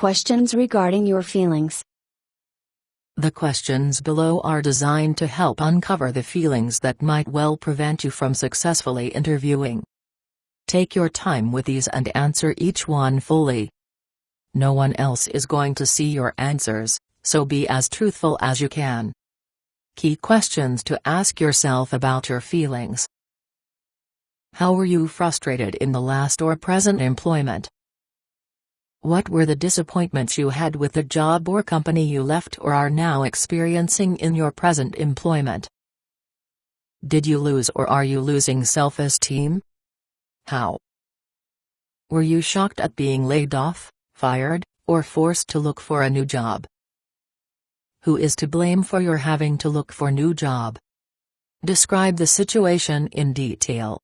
questions regarding your feelings. The questions below are designed to help uncover the feelings that might well prevent you from successfully interviewing. Take your time with these and answer each one fully. No one else is going to see your answers, so be as truthful as you can. Key questions to ask yourself about your feelings. How were you frustrated in the last or present employment? What were the disappointments you had with the job or company you left or are now experiencing in your present employment? Did you lose or are you losing self-esteem? How? Were you shocked at being laid off, fired, or forced to look for a new job? Who is to blame for your having to look for a new job? Describe the situation in detail.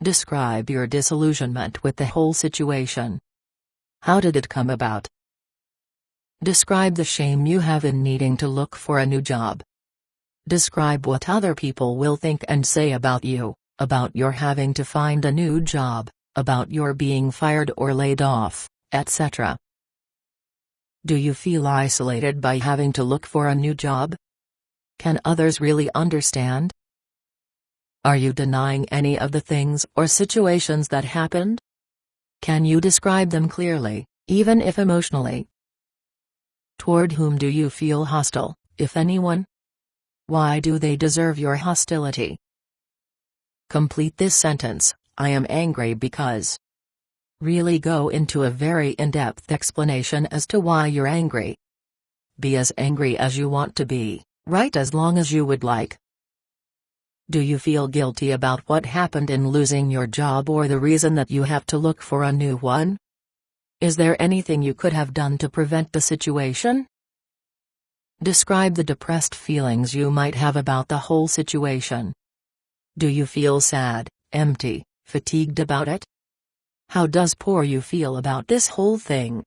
Describe your disillusionment with the whole situation. How did it come about? Describe the shame you have in needing to look for a new job. Describe what other people will think and say about you, about your having to find a new job, about your being fired or laid off, etc. Do you feel isolated by having to look for a new job? Can others really understand? Are you denying any of the things or situations that happened? Can you describe them clearly, even if emotionally? Toward whom do you feel hostile, if anyone? Why do they deserve your hostility? Complete this sentence, I am angry because. Really go into a very in-depth explanation as to why you're angry. Be as angry as you want to be, write as long as you would like. Do you feel guilty about what happened in losing your job or the reason that you have to look for a new one? Is there anything you could have done to prevent the situation? Describe the depressed feelings you might have about the whole situation. Do you feel sad, empty, fatigued about it? How does poor you feel about this whole thing?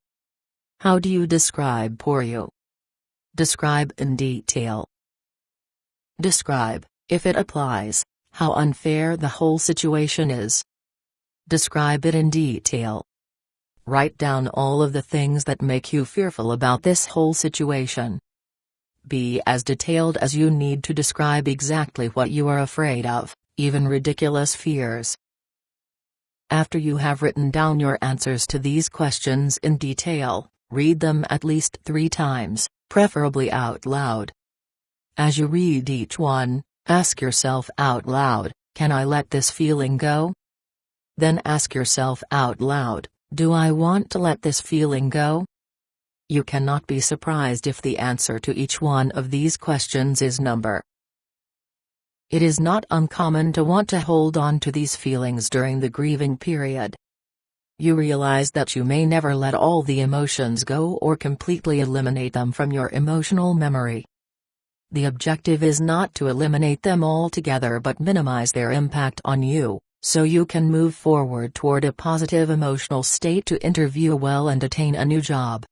How do you describe poor you? Describe in detail. Describe, if it applies, how unfair the whole situation is. Describe it in detail. Write down all of the things that make you fearful about this whole situation. Be as detailed as you need to describe exactly what you are afraid of, even ridiculous fears. After you have written down your answers to these questions in detail, read them at least 3 times, preferably out loud. As you read each one, ask yourself out loud, can I let this feeling go? Then ask yourself out loud, do I want to let this feeling go? You cannot be surprised if the answer to each one of these questions is number. It is not uncommon to want to hold on to these feelings during the grieving period. You realize that you may never let all the emotions go or completely eliminate them from your emotional memory. The objective is not to eliminate them altogether but minimize their impact on you, so you can move forward toward a positive emotional state to interview well and attain a new job.